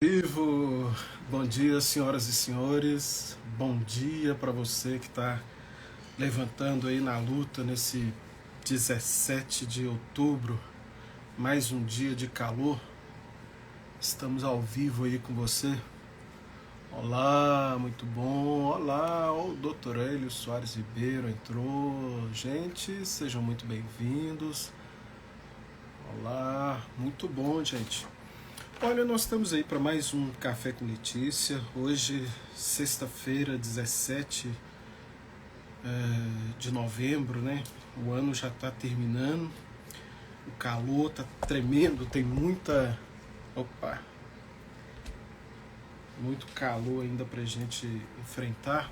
Vivo, bom dia, senhoras e senhores. Bom dia para você que está levantando aí na luta nesse 17 de outubro, mais um dia de calor. Estamos ao vivo aí com você. Olá, muito bom. Olá, o Dr. Hélio Soares Ribeiro entrou. Gente, sejam muito bem-vindos. Olá, muito bom, gente. Olha, nós estamos aí para mais um Café com Letícia. Hoje, sexta-feira, 17 de novembro, né? O ano já está terminando. O calor está tremendo, tem muita. Opa! Muito calor ainda para a gente enfrentar.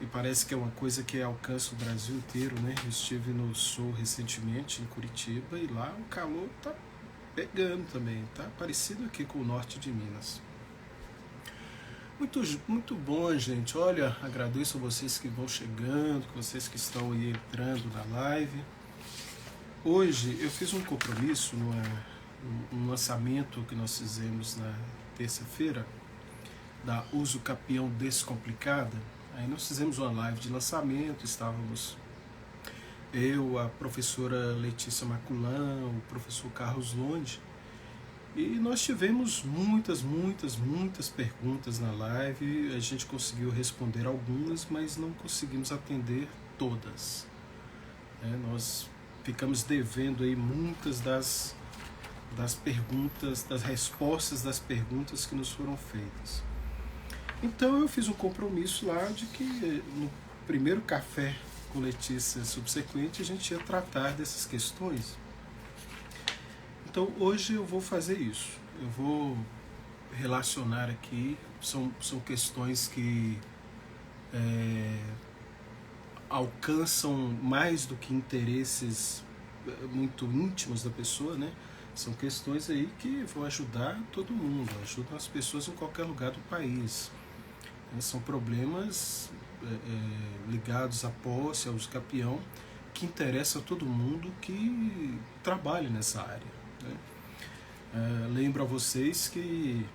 E parece que é uma coisa que alcança o Brasil inteiro, né? Eu estive no Sul recentemente, em Curitiba, e lá o calor está pegando também, tá parecido aqui com o norte de Minas. Muito bom, gente. Olha, agradeço a vocês que vão chegando, vocês que estão aí entrando na live. Hoje eu fiz um compromisso num lançamento que nós fizemos na terça-feira, da Uso Capião Descomplicada. Aí nós fizemos uma live de lançamento, estávamos eu, a professora Letícia Maculan, o professor Carlos Londe, e nós tivemos muitas perguntas na live. A gente conseguiu responder algumas, mas não conseguimos atender todas. Nós ficamos devendo aí muitas das perguntas, das respostas das perguntas que nos foram feitas. Então eu fiz um compromisso lá de que no primeiro café com Letícia subsequente a gente ia tratar dessas questões. Então hoje eu vou fazer isso. Eu vou relacionar aqui, são questões que alcançam mais do que interesses muito íntimos da pessoa, né? São questões aí que vão ajudar todo mundo, ajudam as pessoas em qualquer lugar do país. São problemas ligados à posse, ao uso capião, que interessa a todo mundo que trabalha nessa área. Lembro a vocês que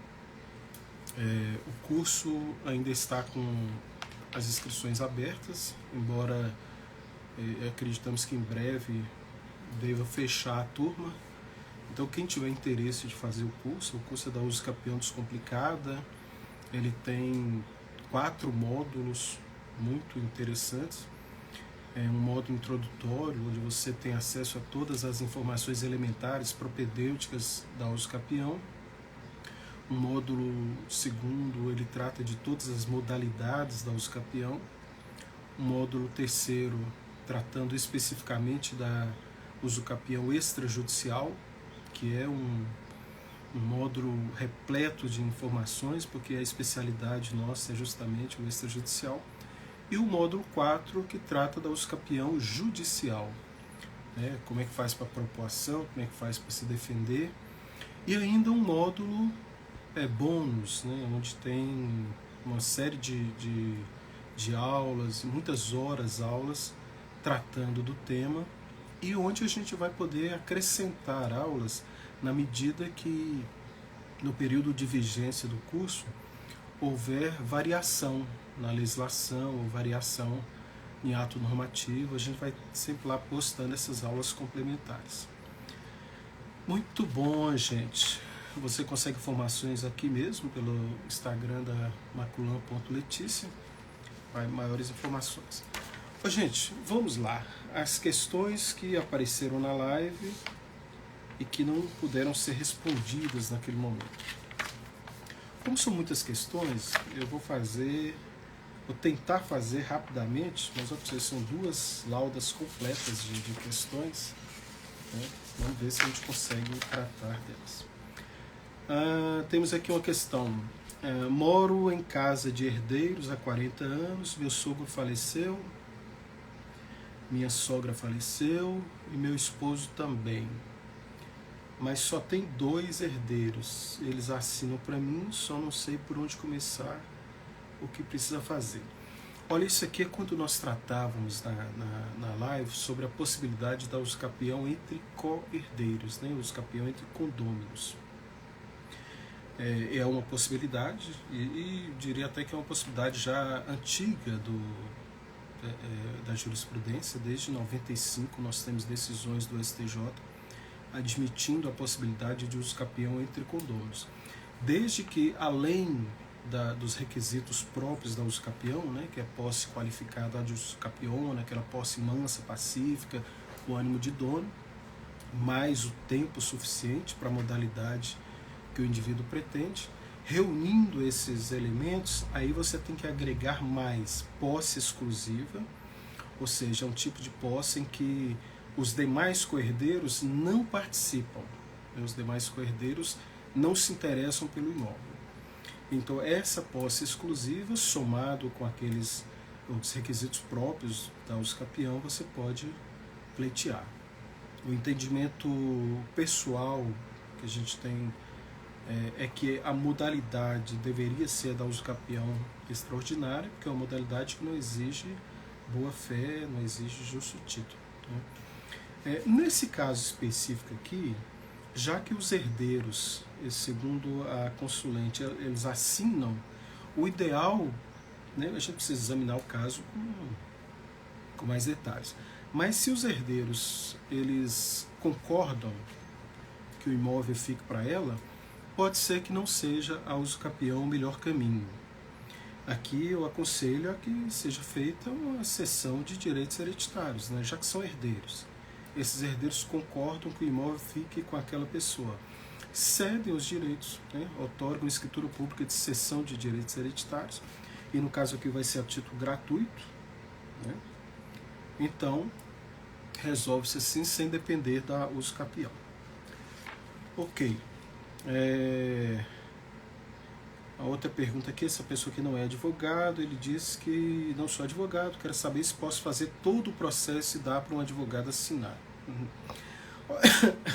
o curso ainda está com as inscrições abertas, embora acreditamos que em breve deva fechar a turma. Então quem tiver interesse de fazer o curso é da Uso Capião Descomplicada. Ele tem 4 módulos muito interessantes. Um módulo introdutório, onde você tem acesso a todas as informações elementares, propedêuticas da Uso Capião. Um módulo segundo, ele trata de todas as modalidades da Uso Capião. Um módulo terceiro, tratando especificamente da Uso Capião extrajudicial, que é um módulo repleto de informações, porque a especialidade nossa é justamente o extrajudicial. E o módulo 4, que trata da Uso Capião judicial, né? Como é que faz para propor ação, como é que faz para se defender. E ainda um módulo bônus, né? Onde tem uma série de aulas, muitas horas aulas, tratando do tema, e onde a gente vai poder acrescentar aulas na medida que, no período de vigência do curso, houver variação na legislação ou variação em ato normativo. A gente vai sempre lá postando essas aulas complementares. Muito bom, gente. Você consegue informações aqui mesmo pelo Instagram da maculan.letícia. Vai maiores informações. Gente, vamos lá. As questões que apareceram na live e que não puderam ser respondidas naquele momento. Como são muitas questões, eu vou tentar fazer rapidamente, mas são 2 laudas completas de questões, né? Vamos ver se a gente consegue tratar delas. Temos aqui uma questão. Moro em casa de herdeiros há 40 anos, meu sogro faleceu, minha sogra faleceu e meu esposo também. Mas só tem 2 herdeiros. Eles assinam para mim, só não sei por onde começar, o que precisa fazer. Olha, isso aqui é quando nós tratávamos na live sobre a possibilidade da uso capião entre co-herdeiros, né? Uso capião entre condôminos. é uma possibilidade, e diria até que é uma possibilidade já antiga da jurisprudência. Desde 95 nós temos decisões do STJ admitindo a possibilidade de uso capião entre condôminos, desde que, além dos requisitos próprios da uso capião, né, que é posse qualificada de uso capião, né, aquela posse mansa, pacífica, com ânimo de dono, mais o tempo suficiente para a modalidade que o indivíduo pretende. Reunindo esses elementos, aí você tem que agregar mais posse exclusiva, ou seja, é um tipo de posse em que os demais coherdeiros não participam, os demais coherdeiros não se interessam pelo imóvel. Então, essa posse exclusiva, somado com os requisitos próprios da uso capião, você pode pleitear. O entendimento pessoal que a gente tem é que a modalidade deveria ser a da uso capião extraordinária, porque é uma modalidade que não exige boa-fé, não exige justo título, né? Nesse caso específico aqui, já que os herdeiros, segundo a consulente, eles assinam, o ideal, né, a gente precisa examinar o caso com mais detalhes, mas se os herdeiros eles concordam que o imóvel fique para ela, pode ser que não seja a uso capião o melhor caminho. Aqui eu aconselho a que seja feita uma cessão de direitos hereditários, né, já que são herdeiros. Esses herdeiros concordam que o imóvel fique com aquela pessoa, cedem os direitos, né, otorgam escritura pública de cessão de direitos hereditários, e no caso aqui vai ser a título gratuito, né? Então resolve-se assim, sem depender da uso capião. Ok. A outra pergunta aqui, essa pessoa que não é advogado, ele diz que não sou advogado, quero saber se posso fazer todo o processo e dar para um advogado assinar.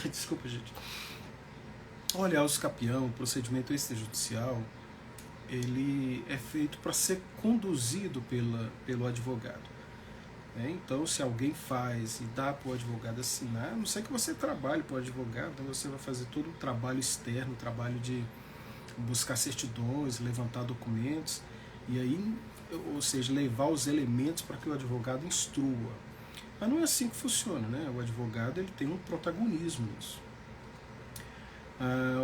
Desculpa, gente. Olha, o capião, o procedimento extrajudicial, ele é feito para ser conduzido pelo advogado. Então, se alguém faz e dá para o advogado assinar, a não ser que você trabalhe para o advogado, então você vai fazer todo o trabalho externo, o trabalho de buscar certidões, levantar documentos, e aí, ou seja, levar os elementos para que o advogado instrua. Mas não é assim que funciona, né? O advogado ele tem um protagonismo nisso.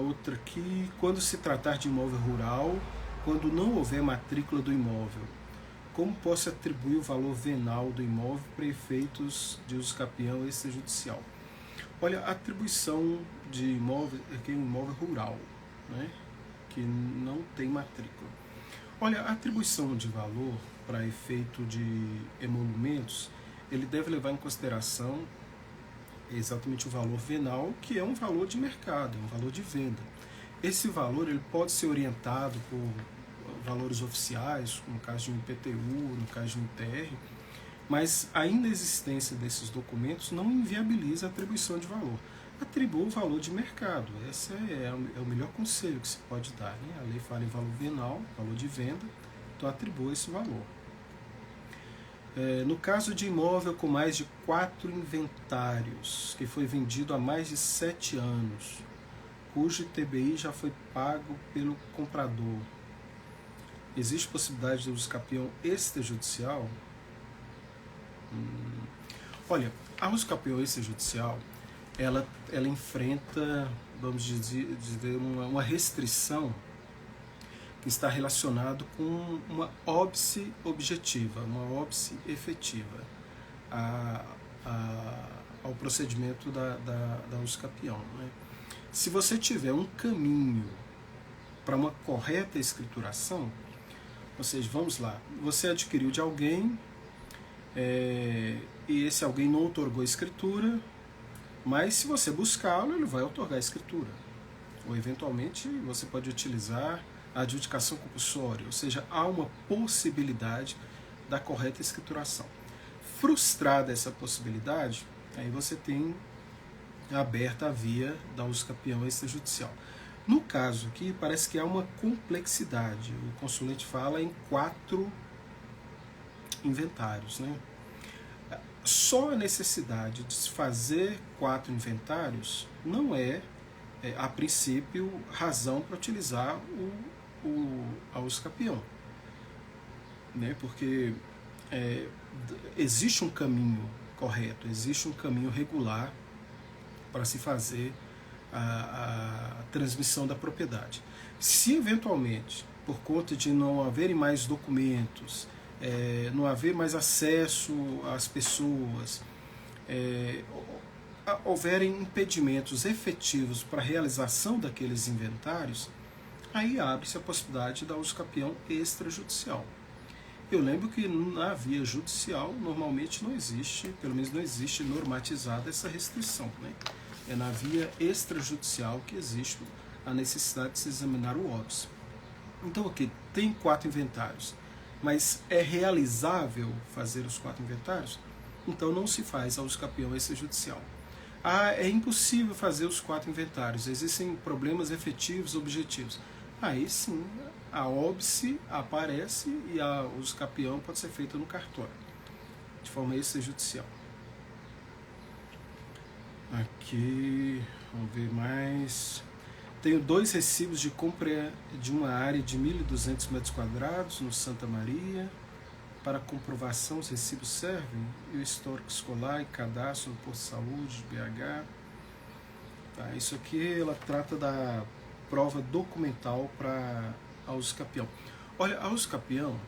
Outra aqui, quando se tratar de imóvel rural, quando não houver matrícula do imóvel, como posso atribuir o valor venal do imóvel para efeitos de uso capião extrajudicial? Olha, a atribuição de imóvel é que é um imóvel rural, né, que não tem matrícula. Olha, a atribuição de valor para efeito de emolumentos, ele deve levar em consideração exatamente o valor venal, que é um valor de mercado, um valor de venda. Esse valor ele pode ser orientado por valores oficiais, no caso de um IPTU, no caso de um ITR, mas a inexistência desses documentos não inviabiliza a atribuição de valor. Atribua o valor de mercado. Esse é o melhor conselho que se pode dar, né? A lei fala em valor venal, valor de venda, então atribua esse valor. No caso de imóvel com mais de 4 inventários, que foi vendido há mais de 7 anos, cujo ITBI já foi pago pelo comprador, existe possibilidade de uso capião extrajudicial? Olha, a uso capião extrajudicial, ela enfrenta, vamos dizer, uma restrição que está relacionado com uma óbice objetiva, uma óbice efetiva ao procedimento da uso capião, né? Se você tiver um caminho para uma correta escrituração, ou seja, vamos lá, você adquiriu de alguém e esse alguém não otorgou a escritura, mas se você buscá-lo, ele vai otorgar a escritura. Ou eventualmente você pode utilizar a adjudicação compulsória, ou seja, há uma possibilidade da correta escrituração. Frustrada essa possibilidade, aí você tem aberta a via da uso capião extrajudicial. No caso aqui, parece que há uma complexidade. O consulente fala em 4 inventários, né? Só a necessidade de se fazer 4 inventários não é a princípio, razão para utilizar a usucapião, né? Porque existe um caminho correto, existe um caminho regular para se fazer a transmissão da propriedade. Se eventualmente, por conta de não haverem mais documentos, não haver mais acesso às pessoas, houverem impedimentos efetivos para a realização daqueles inventários, aí abre-se a possibilidade da usucapião extrajudicial. Eu lembro que na via judicial normalmente não existe, pelo menos não existe normatizada essa restrição, né? É na via extrajudicial que existe a necessidade de se examinar o óbice. Então, ok, tem 4 inventários, mas é realizável fazer os 4 inventários? Então não se faz a usucapião extrajudicial. É impossível fazer os 4 inventários, existem problemas efetivos, objetivos. Aí sim, a óbice aparece e a usucapião pode ser feita no cartório, de forma extrajudicial. Aqui, vamos ver mais. Tenho 2 recibos de compra de uma área de 1.200 metros quadrados no Santa Maria. Para comprovação, os recibos servem? E o histórico escolar e cadastro no posto de saúde de BH. Tá, isso aqui ela trata da prova documental para a usucapião. Olha, a usucapião,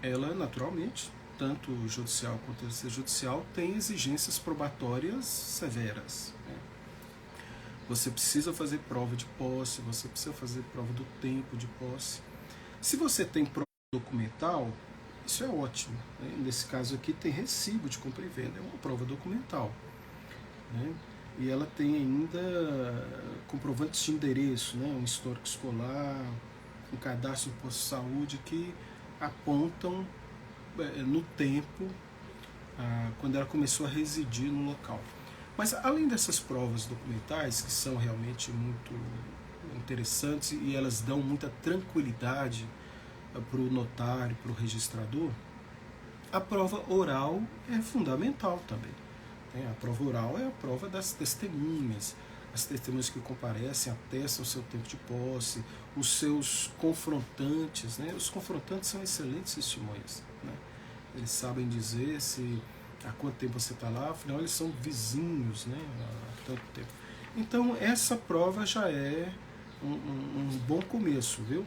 ela naturalmente, tanto judicial quanto extrajudicial, tem exigências probatórias severas, né? Você precisa fazer prova de posse, você precisa fazer prova do tempo de posse. Se você tem prova documental, isso é ótimo, né? Nesse caso aqui tem recibo de compra e venda, é uma prova documental, né? E ela tem ainda comprovantes de endereço, né? Um histórico escolar, um cadastro do posto de saúde que apontam no tempo quando ela começou a residir no local. Mas além dessas provas documentais, que são realmente muito interessantes e elas dão muita tranquilidade para o notário, para o registrador, a prova oral é fundamental também. A prova oral é a prova das testemunhas. As testemunhas que comparecem atestam o seu tempo de posse, os seus confrontantes, né? Os confrontantes são excelentes testemunhas, né? Eles sabem dizer há quanto tempo você está lá, afinal eles são vizinhos, né? Há tanto tempo. Então essa prova já é um bom começo, viu?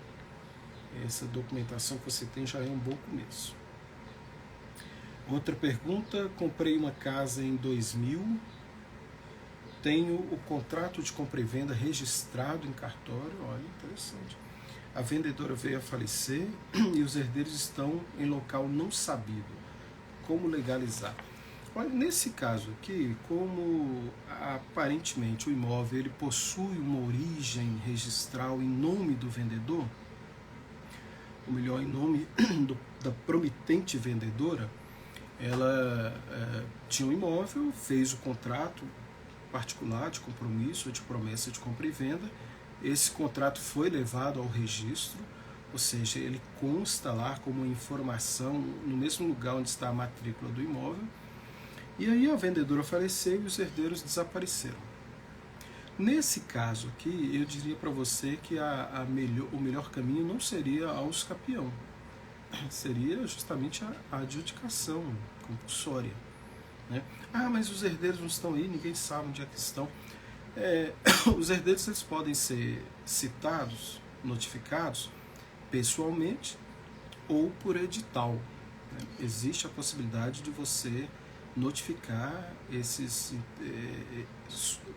Essa documentação que você tem já é um bom começo. Outra pergunta: comprei uma casa em 2000, tenho o contrato de compra e venda registrado em cartório, olha, interessante. A vendedora veio a falecer e os herdeiros estão em local não sabido. Como legalizar? Olha, nesse caso aqui, como aparentemente o imóvel ele possui uma origem registral em nome do vendedor, ou melhor, em nome da promitente vendedora, ela tinha um imóvel, fez o contrato particular de compromisso, de promessa de compra e venda. Esse contrato foi levado ao registro, ou seja, ele consta lá como informação no mesmo lugar onde está a matrícula do imóvel. E aí a vendedora faleceu e os herdeiros desapareceram. Nesse caso aqui, eu diria para você que o melhor caminho não seria a usucapião, seria justamente a adjudicação compulsória, né? Mas os herdeiros não estão aí, ninguém sabe onde é que estão. Os herdeiros eles podem ser citados, notificados pessoalmente ou por edital, né? Existe a possibilidade de você notificar esses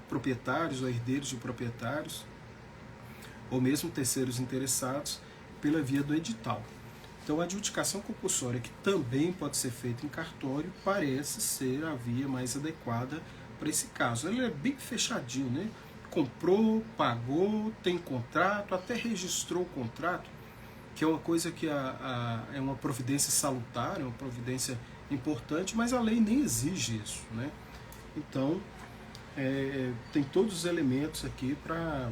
proprietários ou herdeiros de proprietários ou mesmo terceiros interessados pela via do edital. Então a adjudicação compulsória, que também pode ser feita em cartório, parece ser a via mais adequada para esse caso. Ele é bem fechadinho, né? Comprou, pagou, tem contrato, até registrou o contrato, que é uma coisa que é uma providência salutar, é uma providência importante, mas a lei nem exige isso, né? Então tem todos os elementos aqui para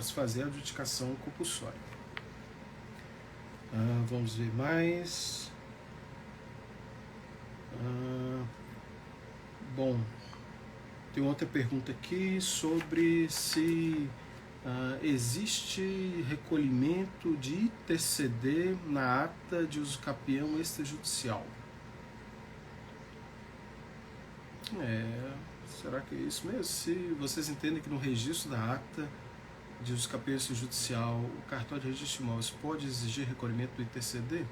se fazer a adjudicação compulsória. Vamos ver mais. Bom, Tem outra pergunta aqui sobre se existe recolhimento de ITCD na ata de uso capião extrajudicial. Será que é isso mesmo? Se vocês entendem que no registro da ata de uso capião extrajudicial o cartório de registro de imóveis pode exigir recolhimento do ITCD?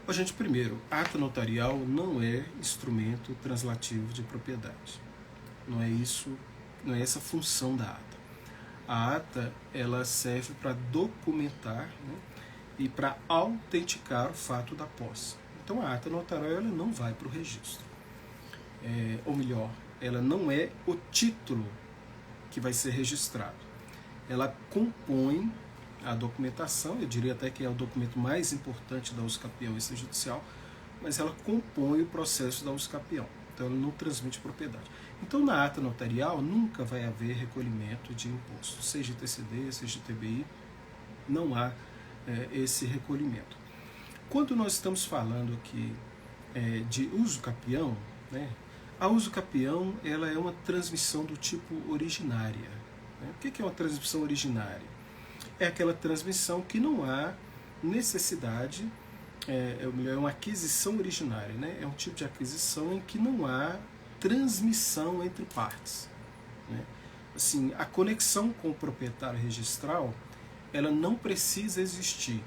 Gente, primeiro, ata notarial não é instrumento translativo de propriedade. Não é isso, não é essa a função da ata. A ata, ela serve para documentar, né, e para autenticar o fato da posse. Então a ata notarial ela não vai para o registro. Ou melhor, ela não é o título que vai ser registrado. Ela compõe a documentação, eu diria até que é o documento mais importante da uso capião extrajudicial, mas ela compõe o processo da uso capião. Então ela não transmite propriedade. Então na ata notarial nunca vai haver recolhimento de imposto, seja ITCD, seja ITBI, não há esse recolhimento. Quando nós estamos falando aqui de uso capião, né, a uso capião ela é uma transmissão do tipo originária. Né? O que é uma transmissão originária? É aquela transmissão que não há necessidade, é uma aquisição originária, né? É um tipo de aquisição em que não há transmissão entre partes. Né? Assim, a conexão com o proprietário registral, ela não precisa existir.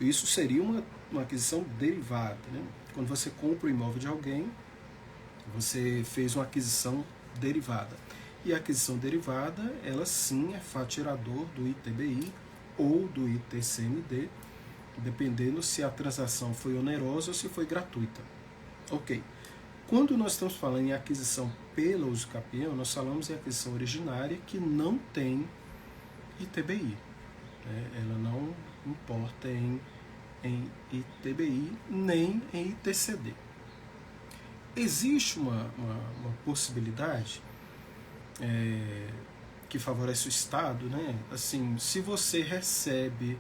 Isso seria uma aquisição derivada. Né? Quando você compra o imóvel de alguém, você fez uma aquisição derivada. E a aquisição derivada, ela sim é fato gerador do ITBI ou do ITCMD, dependendo se a transação foi onerosa ou se foi gratuita. Ok. Quando nós estamos falando em aquisição pela uso capião, nós falamos em aquisição originária que não tem ITBI. Né? Ela não importa em ITBI nem em ITCD. Existe uma possibilidade que favorece o Estado, né? Assim, se você recebe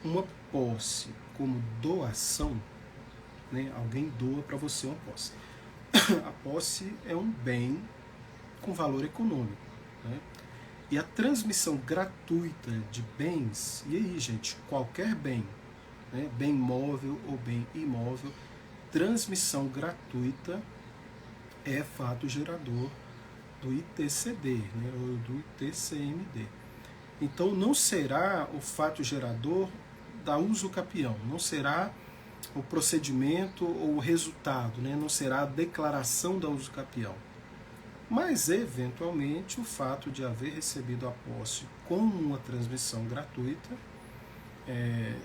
uma posse como doação, né? Alguém doa para você uma posse. A posse é um bem com valor econômico, né? E a transmissão gratuita de bens, e aí, gente, qualquer bem, né? Bem móvel ou bem imóvel, transmissão gratuita é fato gerador do ITCD, né, ou do ITCMD. Então não será o fato gerador da uso capião, não será o procedimento ou o resultado, né, não será a declaração da uso capião. Mas, eventualmente, o fato de haver recebido a posse com uma transmissão gratuita,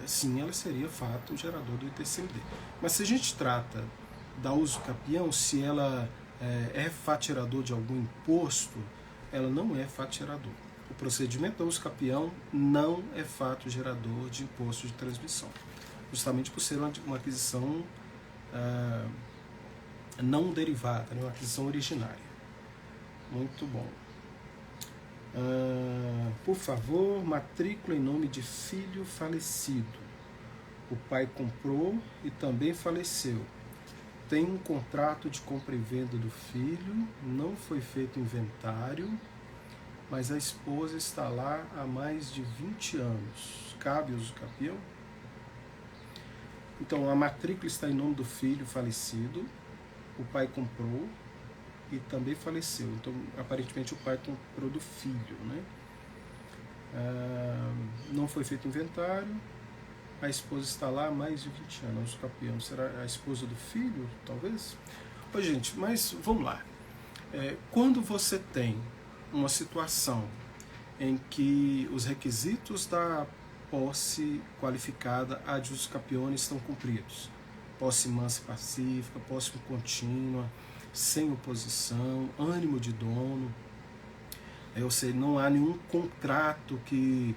sim, ela seria fato gerador do ITCMD. Mas se a gente trata da uso capião, se ela é fato gerador de algum imposto, ela não é fato gerador. O procedimento da uso capião não é fato gerador de imposto de transmissão, justamente por ser uma aquisição não derivada, né? Uma aquisição originária. Muito bom. Por favor, matrícula em nome de filho falecido. O pai comprou e também faleceu. Tem um contrato de compra e venda do filho, não foi feito inventário, mas a esposa está lá há mais de 20 anos. Cabe uso capião? Então, a matrícula está em nome do filho falecido, o pai comprou e também faleceu. Então, aparentemente, o pai comprou do filho, né? Não foi feito inventário, a esposa está lá há mais de 20 anos, o capião. Será a esposa do filho, talvez? Gente, mas vamos lá. Quando você tem uma situação em que os requisitos da posse qualificada ad usus capione estão cumpridos, posse mansa e pacífica, posse contínua, sem oposição, ânimo de dono, ou seja, não há nenhum contrato que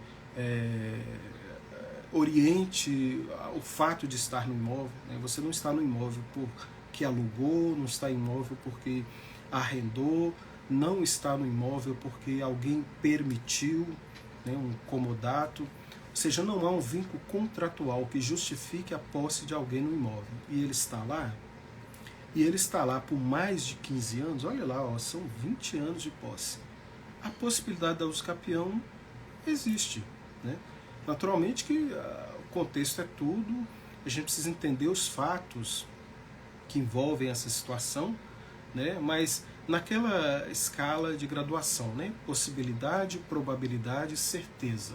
oriente o fato de estar no imóvel, né? Você não está no imóvel porque alugou, não está no imóvel porque arrendou, não está no imóvel porque alguém permitiu, né, um comodato, ou seja, não há um vínculo contratual que justifique a posse de alguém no imóvel, e ele está lá, e ele está lá por mais de 15 anos, olha lá, ó, são 20 anos de posse. A possibilidade da usucapião existe, né? Naturalmente que o contexto é tudo, a gente precisa entender os fatos que envolvem essa situação, né? Mas naquela escala de graduação, né? Possibilidade, probabilidade, certeza.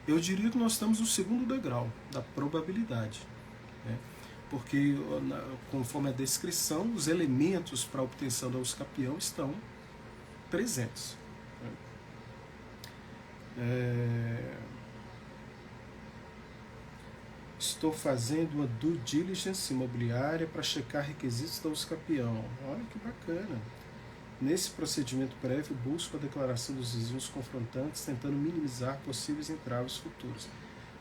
Eu diria que nós estamos no segundo degrau da probabilidade, né? Porque, conforme a descrição, os elementos para a obtenção da usucapião estão presentes. Estou fazendo uma due diligence imobiliária para checar requisitos da usucapião. Olha que bacana. Nesse procedimento prévio, busco a declaração dos vizinhos confrontantes, tentando minimizar possíveis entraves futuros.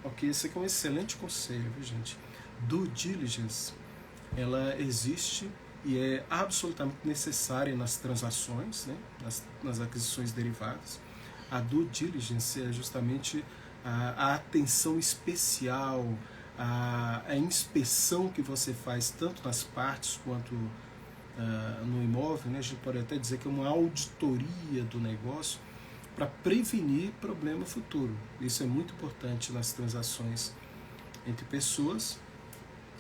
Ok, esse aqui é um excelente conselho, viu, gente? Due diligence, ela existe e é absolutamente necessária nas transações, né? nas aquisições derivadas. A due diligence é justamente a atenção especial, a inspeção que você faz tanto nas partes quanto no imóvel, né? A gente pode até dizer que é uma auditoria do negócio para prevenir problema futuro. Isso é muito importante nas transações entre pessoas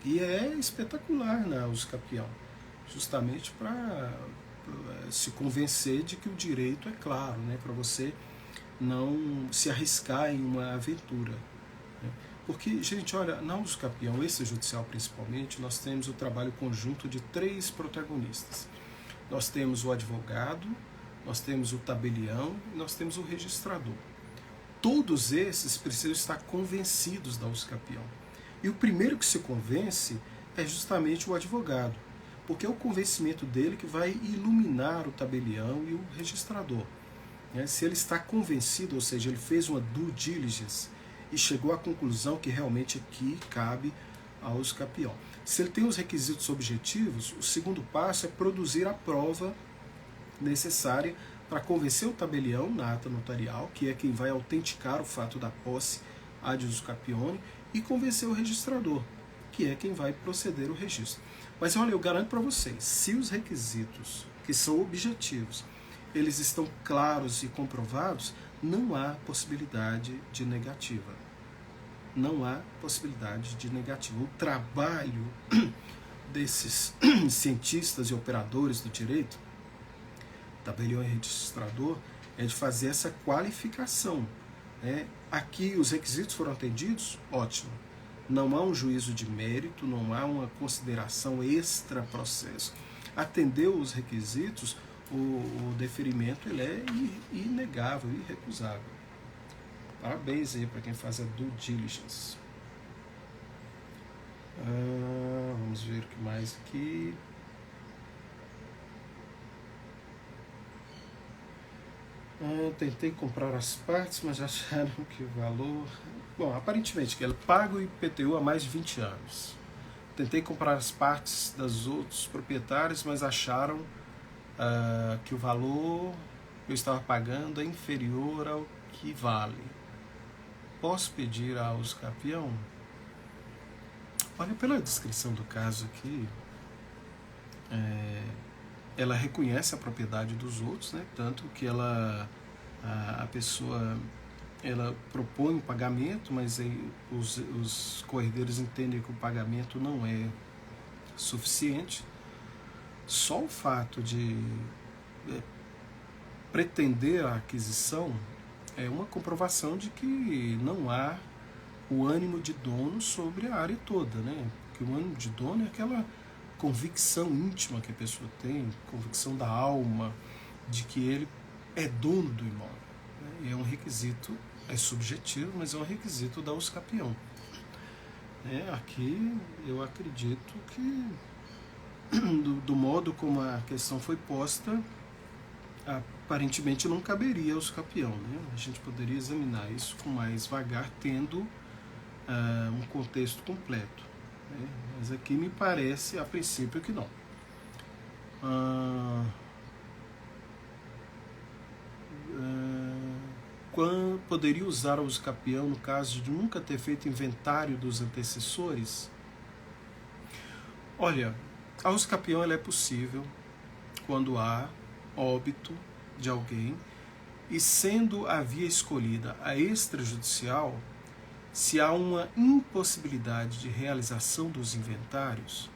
e é espetacular na usucapião, justamente para se convencer de que o direito é claro, né? Para você não se arriscar em uma aventura, né? Porque, gente, olha, na usucapião extrajudicial principalmente, nós temos o trabalho conjunto de 3 protagonistas. Nós temos o advogado, nós temos o tabelião e nós temos o registrador. Todos esses precisam estar convencidos da usucapião. E o primeiro que se convence é justamente o advogado, porque é o convencimento dele que vai iluminar o tabelião e o registrador. Se ele está convencido, ou seja, ele fez uma due diligence e chegou à conclusão que realmente aqui cabe ao usucapião. Se ele tem os requisitos objetivos, o segundo passo é produzir a prova necessária para convencer o tabelião na ata notarial, que é quem vai autenticar o fato da posse ad usucapione, e convencer o registrador, que é quem vai proceder o registro. Mas olha, eu garanto para vocês, se os requisitos, que são objetivos, eles estão claros e comprovados, não há possibilidade de negativa. Não há possibilidade de negativa. O trabalho desses cientistas e operadores do direito, tabelião e registrador, é de fazer essa qualificação. Aqui os requisitos foram atendidos? Ótimo. Não há um juízo de mérito, não há uma consideração extra-processo. Atendeu os requisitos, o deferimento ele é inegável, irrecusável. Parabéns aí para quem faz a due diligence. Vamos ver o que mais aqui. Tentei comprar as partes, mas acharam que o valor... Bom, aparentemente que ele paga o IPTU há mais de 20 anos. Tentei comprar as partes das outros proprietários, mas acharam que o valor que eu estava pagando é inferior ao que vale. Posso pedir ao usucapião? Olha, pela descrição do caso aqui, ela reconhece a propriedade dos outros, né? Tanto que a pessoa ela propõe um pagamento, mas aí os corredeiros entendem que o pagamento não é suficiente. Só o fato de pretender a aquisição é uma comprovação de que não há o ânimo de dono sobre a área toda, né? Porque o ânimo de dono é aquela convicção íntima que a pessoa tem, convicção da alma, de que ele é dono do imóvel, né? E é um requisito, é subjetivo, mas é um requisito da usucapião. Aqui eu acredito que, do modo como a questão foi posta, aparentemente não caberia ao usucapião, né? A gente poderia examinar isso com mais vagar, tendo um contexto completo, né? Mas aqui me parece, a princípio, que não. Poderia usar o usucapião no caso de nunca ter feito inventário dos antecessores? Olha, A usucapião ela é possível quando há óbito de alguém e sendo a via escolhida a extrajudicial, se há uma impossibilidade de realização dos inventários,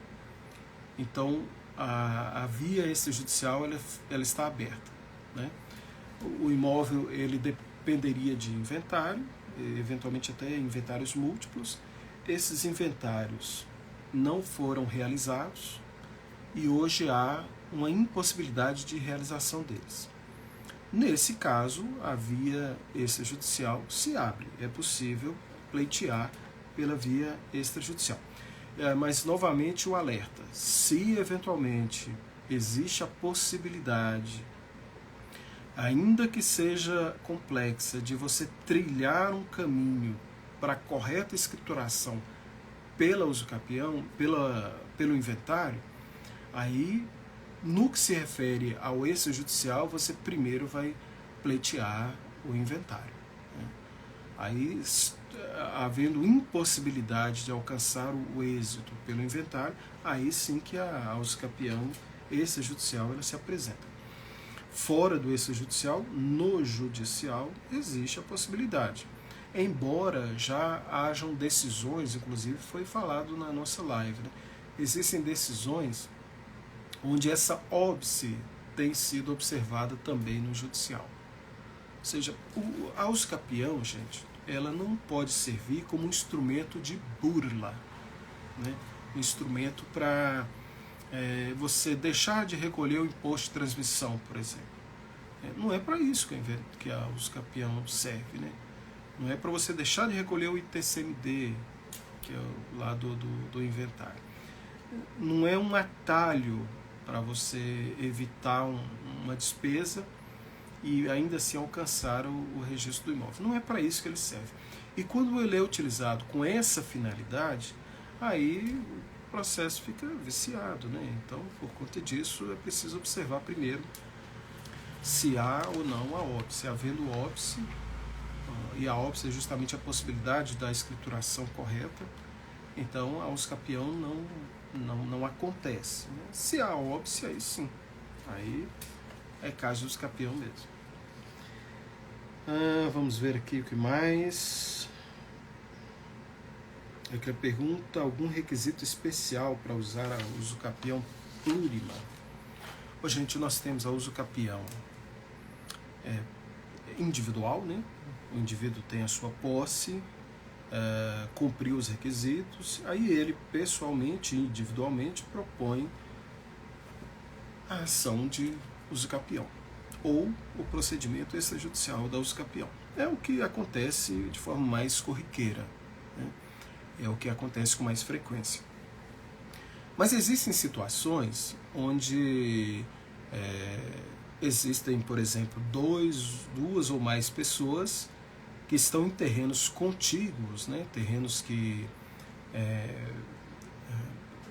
então a via extrajudicial ela está aberta, né? O imóvel ele dependeria de inventário, eventualmente até inventários múltiplos. Esses inventários não foram realizados e hoje há uma impossibilidade de realização deles. Nesse caso, a via extrajudicial se abre. É possível pleitear pela via extrajudicial. Mas, novamente, o alerta. Se, eventualmente, existe a possibilidade, ainda que seja complexa, de você trilhar um caminho para a correta escrituração pela usucapião, pelo inventário, aí, no que se refere ao extrajudicial, você primeiro vai pleitear o inventário, né? Aí, havendo impossibilidade de alcançar o êxito pelo inventário, aí sim que a usucapião extrajudicial ela se apresenta. Fora do extrajudicial, no judicial, existe a possibilidade. Embora já hajam decisões, inclusive foi falado na nossa live, né? Existem decisões onde essa óbice tem sido observada também no judicial. Ou seja, a usucapião, gente, ela não pode servir como um instrumento de burla, né? Um instrumento para você deixar de recolher o imposto de transmissão, por exemplo. Não é para isso que a usucapião serve, né? Não é para você deixar de recolher o ITCMD, que é o lado do inventário. Não é um atalho para você evitar uma despesa e ainda assim alcançar o registro do imóvel. Não é para isso que ele serve. E quando ele é utilizado com essa finalidade, aí o processo fica viciado, né? Então, por conta disso, é preciso observar primeiro se há ou não a óbice. Havendo óbice, e a óbice é justamente a possibilidade da escrituração correta, então a usucapião não acontece, né? Se há óbice, aí sim, aí é caso de usucapião mesmo. Vamos ver aqui o que mais. Aqui a pergunta: algum requisito especial para usar a usucapião plurima? Hoje, gente, nós temos a usucapião individual, né? O indivíduo tem a sua posse, cumpriu os requisitos, aí ele pessoalmente, individualmente, propõe a ação de usucapião ou o procedimento extrajudicial da usucapião. É o que acontece de forma mais corriqueira, né? É o que acontece com mais frequência. Mas existem situações onde existem, por exemplo, duas ou mais pessoas que estão em terrenos contíguos, né? Terrenos que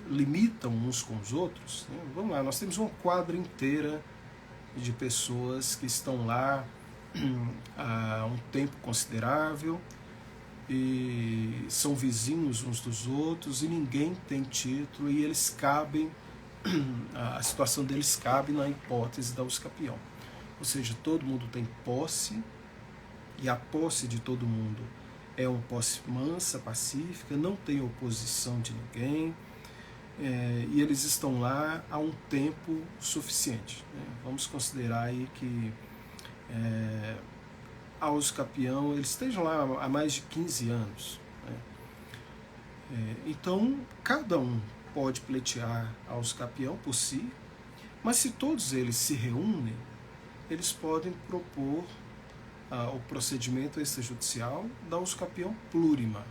limitam uns com os outros, né? Vamos lá, nós temos uma quadra inteira de pessoas que estão lá há um tempo considerável e são vizinhos uns dos outros e ninguém tem título e eles cabem, a situação deles cabe na hipótese da usucapião. Ou seja, todo mundo tem posse e a posse de todo mundo é uma posse mansa, pacífica, não tem oposição de ninguém, e eles estão lá há um tempo suficiente, né? Vamos considerar aí que a usucapião, eles estejam lá há mais de 15 anos, né? Então, cada um pode pleitear a usucapião por si, mas se todos eles se reúnem, eles podem propor o procedimento extrajudicial da usucapião plurima.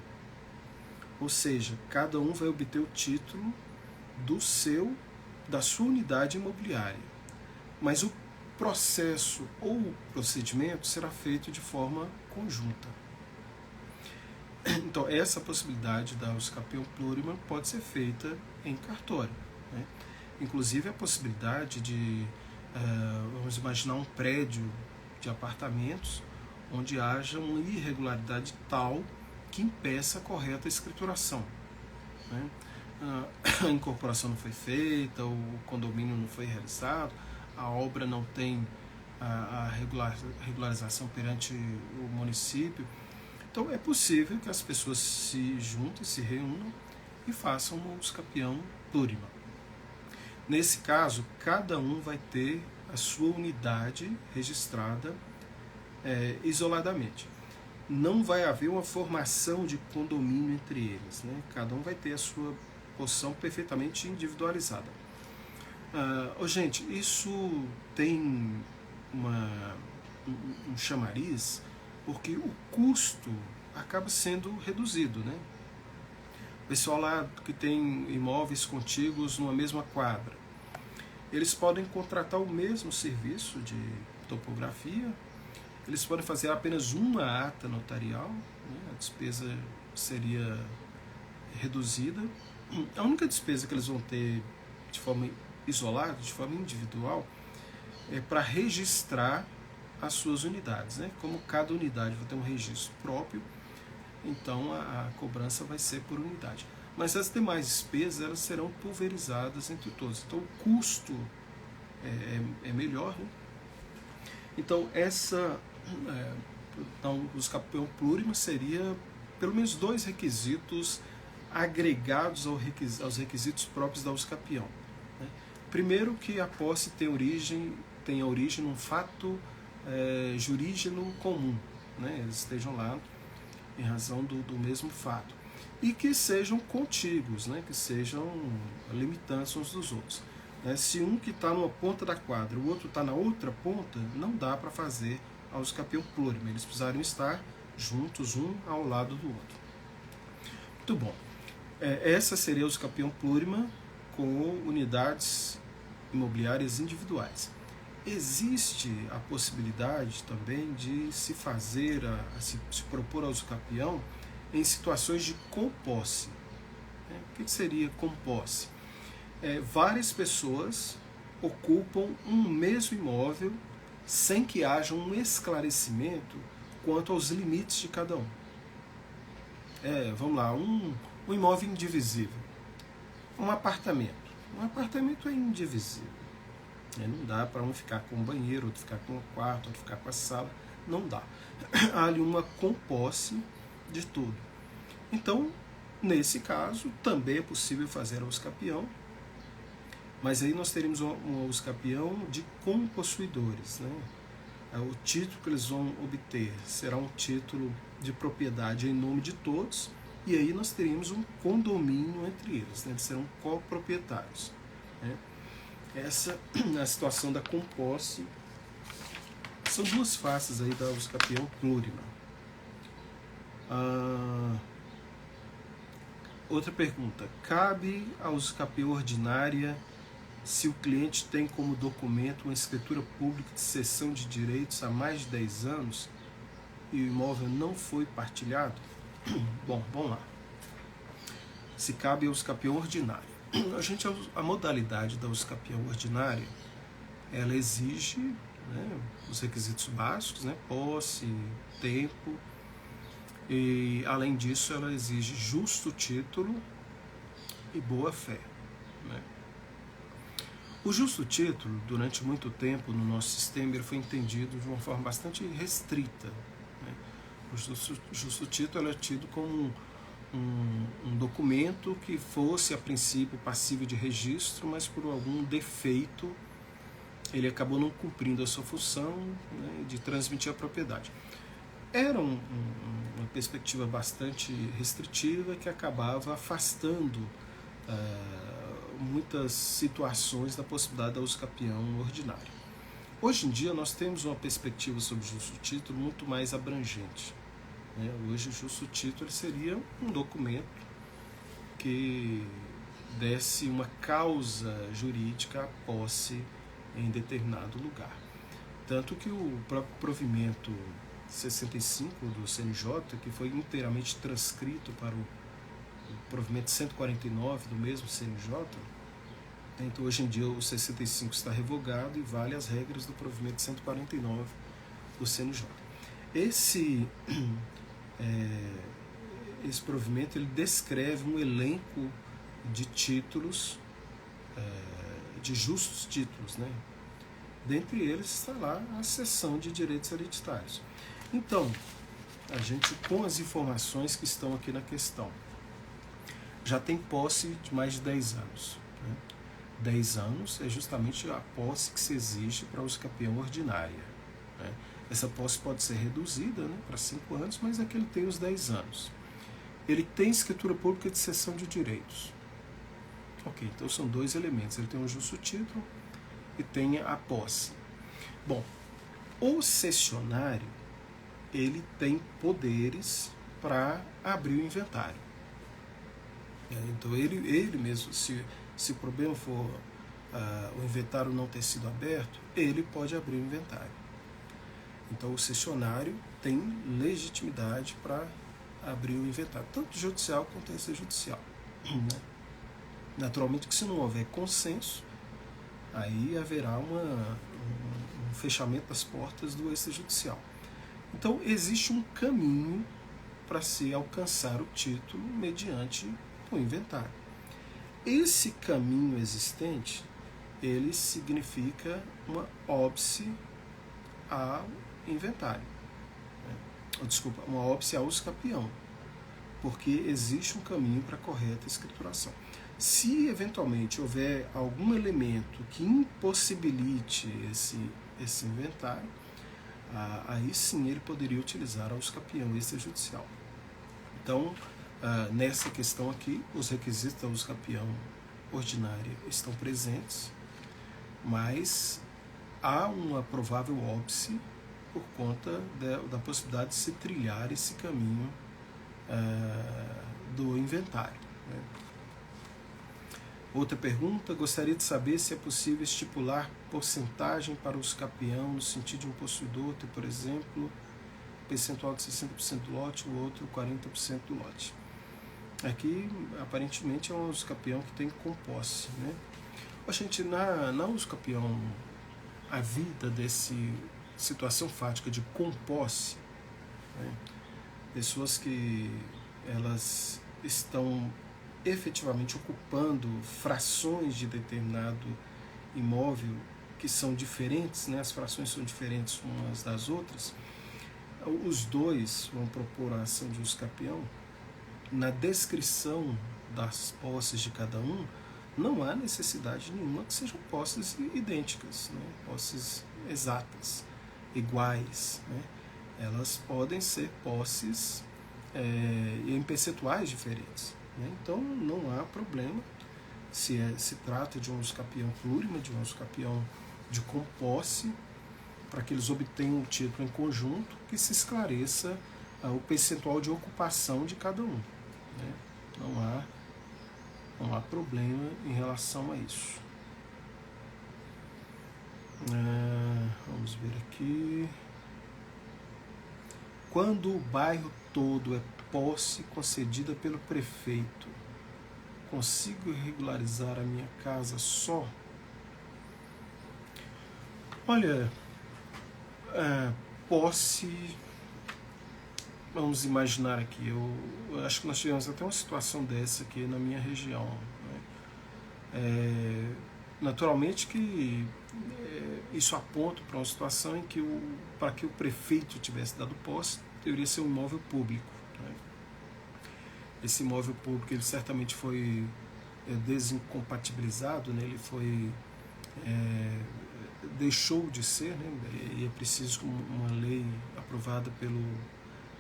Ou seja, cada um vai obter o título da sua unidade imobiliária. Mas o processo ou o procedimento será feito de forma conjunta. Então, essa possibilidade da usucapião plurima pode ser feita em cartório, né? Inclusive a possibilidade de, vamos imaginar um prédio de apartamentos onde haja uma irregularidade tal que impeça a correta escrituração, né? a incorporação não foi feita, o condomínio não foi realizado, a obra não tem a regularização perante o município. Então é possível que as pessoas se juntem, se reúnam e façam um usucapião plurima. Nesse caso, cada um vai ter a sua unidade registrada isoladamente. Não vai haver uma formação de condomínio entre eles, né? Cada um vai ter a sua porção perfeitamente individualizada. Gente, isso tem um chamariz, porque o custo acaba sendo reduzido, né? O pessoal lá que tem imóveis contíguos numa mesma quadra, eles podem contratar o mesmo serviço de topografia, eles podem fazer apenas uma ata notarial, né? A despesa seria reduzida. A única despesa que eles vão ter de forma isolada, de forma individual, é para registrar as suas unidades, né? Como cada unidade vai ter um registro próprio, então a cobrança vai ser por unidade. Mas as demais despesas, elas serão pulverizadas entre todos. Então o custo é melhor, né? Então o usucapião plurima seria pelo menos 2 requisitos agregados aos requisitos próprios da usucapião, né? Primeiro, que a posse tenha origem num fato jurídico comum, né? Eles estejam lá em razão do mesmo fato, e que sejam contíguos, né? Que sejam limitantes uns dos outros, né? Se um que está numa ponta da quadra, o outro está na outra ponta, não dá para fazer a usucapião plurima, eles precisariam estar juntos, um ao lado do outro. Muito bom. Essa seria a usucapião plurima com unidades imobiliárias individuais. Existe a possibilidade também de se fazer, se propor a usucapião em situações de composse. O que seria composse? Várias pessoas ocupam um mesmo imóvel sem que haja um esclarecimento quanto aos limites de cada um. Vamos lá, um imóvel indivisível. Um apartamento. Um apartamento é indivisível. Não dá para um ficar com o banheiro, outro ficar com o quarto, outro ficar com a sala. Não dá. Há ali uma composse de tudo. Então, nesse caso, também é possível fazer a usucapião, mas aí nós teremos uma usucapião de compossuidores, né? O título que eles vão obter será um título de propriedade em nome de todos, e aí nós teríamos um condomínio entre eles, né? Eles serão coproprietários, né? Essa é a situação da composse. São 2 faces aí da usucapião plurima. Outra pergunta: cabe a usucapião ordinária se o cliente tem como documento uma escritura pública de cessão de direitos há mais de 10 anos e o imóvel não foi partilhado? Bom, vamos lá. Se cabe a usucapião ordinária. A modalidade da usucapião ordinária, ela exige, né, os requisitos básicos, né, posse, tempo, e além disso ela exige justo título e boa fé, né? O justo título, durante muito tempo no nosso sistema, ele foi entendido de uma forma bastante restrita, né? O justo título é tido como um documento que fosse a princípio passível de registro, mas por algum defeito ele acabou não cumprindo a sua função, né, de transmitir a propriedade. Era uma perspectiva bastante restritiva que acabava afastando muitas situações da possibilidade da usucapião ordinária. Hoje em dia nós temos uma perspectiva sobre o justo título muito mais abrangente. Hoje o justo título seria um documento que desse uma causa jurídica à posse em determinado lugar. Tanto que o próprio provimento 65 do CNJ, que foi inteiramente transcrito para o provimento 149 do mesmo CNJ, então hoje em dia o 65 está revogado e vale as regras do provimento 149 do CNJ. Esse provimento ele descreve um elenco de títulos, de justos títulos, né? Dentre eles está lá a cessão de direitos hereditários. Então, a gente, com as informações que estão aqui na questão, já tem posse de mais de 10 anos. Né? 10 anos é justamente a posse que se exige para o usucapião ordinária. Né? Essa posse pode ser reduzida, né, para 5 anos, mas é que ele tem os 10 anos. Ele tem escritura pública de cessão de direitos. Ok, então são dois elementos. Ele tem um justo título e tem a posse. Bom, o cessionário, ele tem poderes para abrir o inventário. Então ele mesmo, se o problema for o inventário não ter sido aberto, ele pode abrir o inventário. Então o cessionário tem legitimidade para abrir o inventário, tanto judicial quanto extrajudicial. Né? Naturalmente que se não houver consenso, aí haverá um fechamento das portas do extrajudicial. Então existe um caminho para se alcançar o título mediante o inventário. Esse caminho existente, ele significa uma óbice ao inventário. Desculpa, uma óbice ao usucapião, porque existe um caminho para a correta escrituração. Se eventualmente houver algum elemento que impossibilite esse inventário, aí sim ele poderia utilizar a usucapião extrajudicial. Então, nessa questão aqui, os requisitos da usucapião ordinária estão presentes, mas há uma provável óbice por conta da possibilidade de se trilhar esse caminho do inventário. Né? Outra pergunta, gostaria de saber se é possível estipular porcentagem para o usucapião no sentido de um possuidor ter, por exemplo, percentual de 60% do lote, o outro 40% do lote. Aqui, aparentemente, é um usucapião que tem com posse. Né? Gente, na usucapião, a vida desse situação fática de com posse, né? Pessoas que elas estão efetivamente ocupando frações de determinado imóvel que são diferentes, né? As frações são diferentes umas das outras, os dois vão propor a ação de usucapião. Na descrição das posses de cada um, não há necessidade nenhuma que sejam posses idênticas, né? Posses exatas, iguais, né? Elas podem ser posses em percentuais diferentes. Né? Então não há problema se trata de um usucapião plurima, de um usucapião de composse, para que eles obtenham o título em conjunto, que se esclareça o percentual de ocupação de cada um. Né? Não há problema em relação a isso. Vamos ver aqui. Quando o bairro todo é posse concedida pelo prefeito, consigo regularizar a minha casa só? Olha, posse, vamos imaginar aqui, eu acho que nós tivemos até uma situação dessa aqui na minha região. Né? Naturalmente que isso aponta para uma situação em que para que o prefeito tivesse dado posse, deveria ser um imóvel público. Né? Esse imóvel público ele certamente foi desincompatibilizado, né? Ele foi deixou de ser, né? E é preciso que uma lei aprovada pelo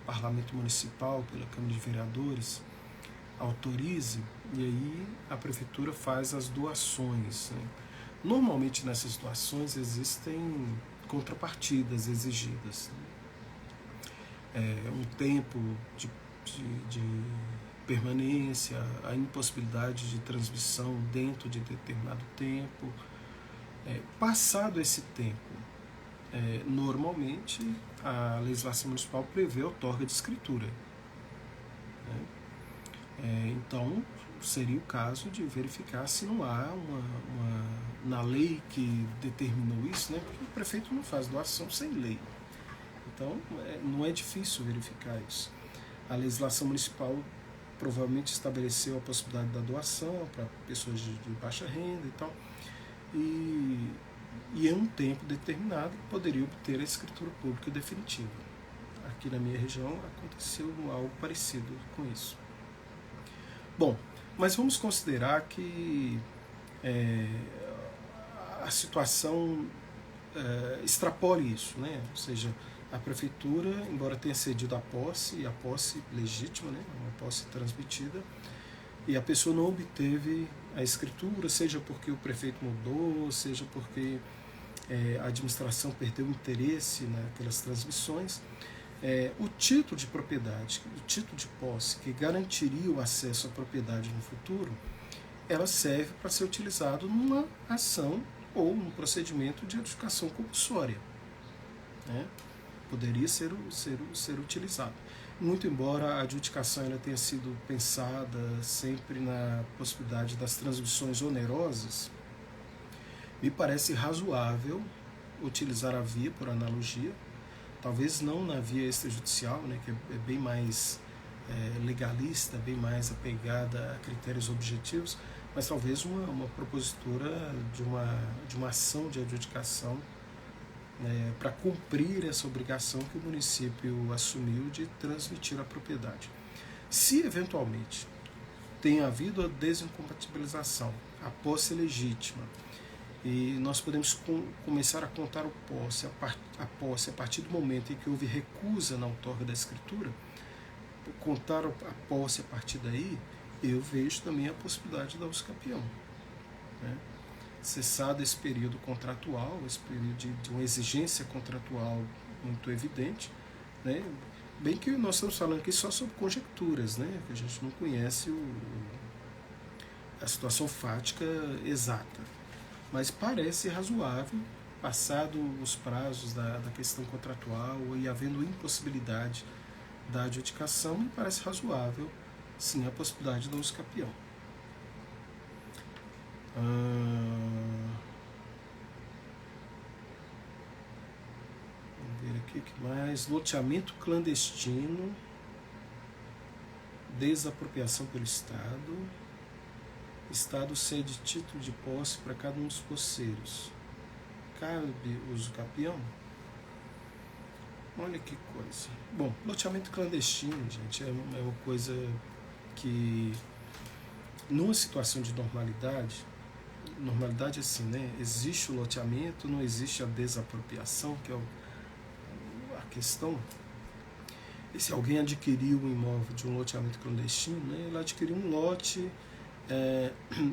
Parlamento Municipal, pela Câmara de Vereadores, autorize, e aí a Prefeitura faz as doações. Né? Normalmente nessas doações existem contrapartidas exigidas. Né? Um tempo de permanência, a impossibilidade de transmissão dentro de determinado tempo. Passado esse tempo, normalmente a legislação municipal prevê a outorga de escritura. Né? Então, seria o caso de verificar se não há na lei que determinou isso, né? Porque o prefeito não faz doação sem lei. Então, não é difícil verificar isso. A legislação municipal provavelmente estabeleceu a possibilidade da doação para pessoas de baixa renda e tal, e em um tempo determinado poderia obter a escritura pública definitiva. Aqui na minha região aconteceu algo parecido com isso. Bom, mas vamos considerar que a situação extrapole isso, né? Ou seja, a prefeitura, embora tenha cedido a posse legítima, né? Uma posse transmitida, e a pessoa não obteve a escritura, seja porque o prefeito mudou, seja porque a administração perdeu o interesse naquelas transmissões, o título de propriedade, o título de posse que garantiria o acesso à propriedade no futuro, ela serve para ser utilizado numa ação ou num procedimento de adjudicação compulsória, né? Poderia ser utilizado. Muito embora a adjudicação ela tenha sido pensada sempre na possibilidade das transmissões onerosas, me parece razoável utilizar a via por analogia, talvez não na via extrajudicial, né, que é bem mais legalista, bem mais apegada a critérios objetivos, mas talvez uma propositura de uma ação de adjudicação para cumprir essa obrigação que o município assumiu de transmitir a propriedade. Se eventualmente tem havido a desincompatibilização, a posse legítima, e nós podemos começar a contar a posse a partir do momento em que houve recusa na outorga da escritura, contar a posse a partir daí, eu vejo também a possibilidade da uso capião, né? Cessado esse período contratual, esse período de uma exigência contratual muito evidente, né? Bem que nós estamos falando aqui só sobre conjecturas, né? Que a gente não conhece a situação fática exata, mas parece razoável, passado os prazos da questão contratual e havendo impossibilidade da adjudicação, me parece razoável, sim, a possibilidade do uso capião. Vamos ver aqui o que mais. Loteamento clandestino, desapropriação pelo Estado. Estado cede título de posse para cada um dos posseiros. Cabe uso capião? Olha que coisa. Bom, loteamento clandestino, gente, é uma coisa que, numa situação de normalidade assim, né? Existe o loteamento, não existe a desapropriação, que é a questão. E se alguém adquiriu um imóvel de um loteamento clandestino, né? Ele adquiriu um lote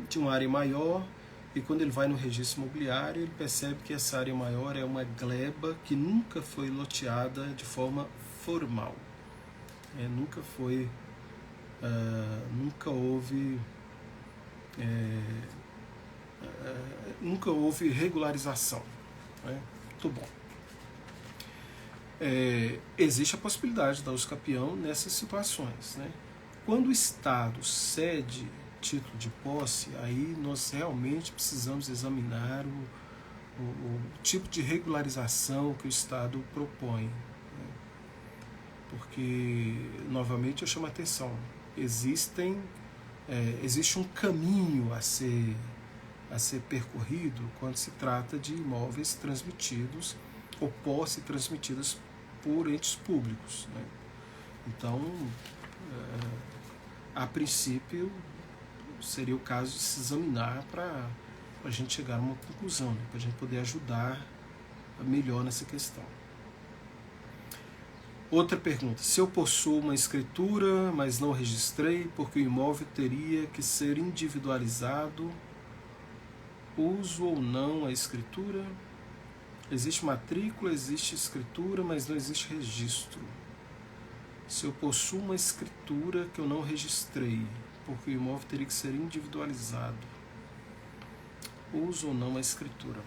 de uma área maior, e quando ele vai no registro imobiliário, ele percebe que essa área maior é uma gleba que nunca foi loteada de forma formal. Nunca houve regularização, né? Muito bom. Existe a possibilidade da uso capião nessas situações, né? Quando o Estado cede título de posse, aí nós realmente precisamos examinar o tipo de regularização que o Estado propõe, né? Porque, novamente, eu chamo a atenção, existe um caminho a ser percorrido quando se trata de imóveis transmitidos ou posse transmitidas por entes públicos, né? Então, a princípio, seria o caso de se examinar para a gente chegar a uma conclusão, né? Para a gente poder ajudar melhor nessa questão. Outra pergunta: se eu possuo uma escritura, mas não registrei, porque o imóvel teria que ser individualizado, uso ou não a escritura? Existe matrícula, existe escritura, mas não existe registro. Se eu possuo uma escritura que eu não registrei, porque o imóvel teria que ser individualizado, uso ou não a escritura?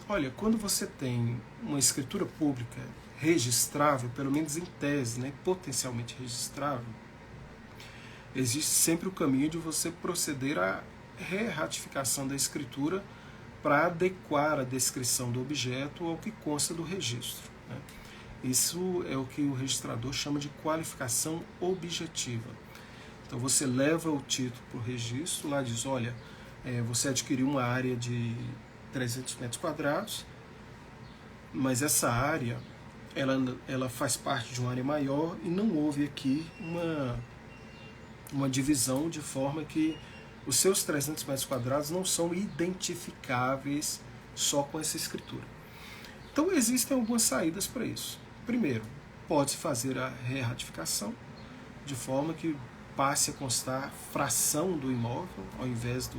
Olha, quando você tem uma escritura pública registrável, pelo menos em tese, né, potencialmente registrável, existe sempre o caminho de você proceder à re-ratificação da escritura para adequar a descrição do objeto ao que consta do registro, né? Isso é o que o registrador chama de qualificação objetiva. Então você leva o título para o registro, lá diz, olha, você adquiriu uma área de 300 metros quadrados, mas essa área ela faz parte de uma área maior e não houve aqui uma divisão de forma que os seus 300 metros quadrados não são identificáveis só com essa escritura. Então existem algumas saídas para isso. Primeiro, pode-se fazer a re-ratificação, de forma que passe a constar fração do imóvel, ao invés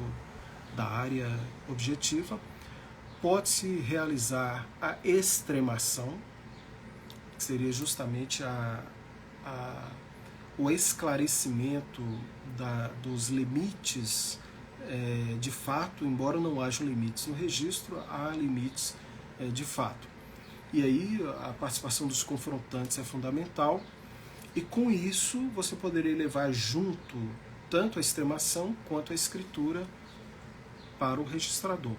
da área objetiva. Pode-se realizar a extremação, que seria justamente o esclarecimento dos limites de fato, embora não haja limites no registro, há limites de fato. E aí a participação dos confrontantes é fundamental, e com isso você poderia levar junto tanto a extremação quanto a escritura para o registrador.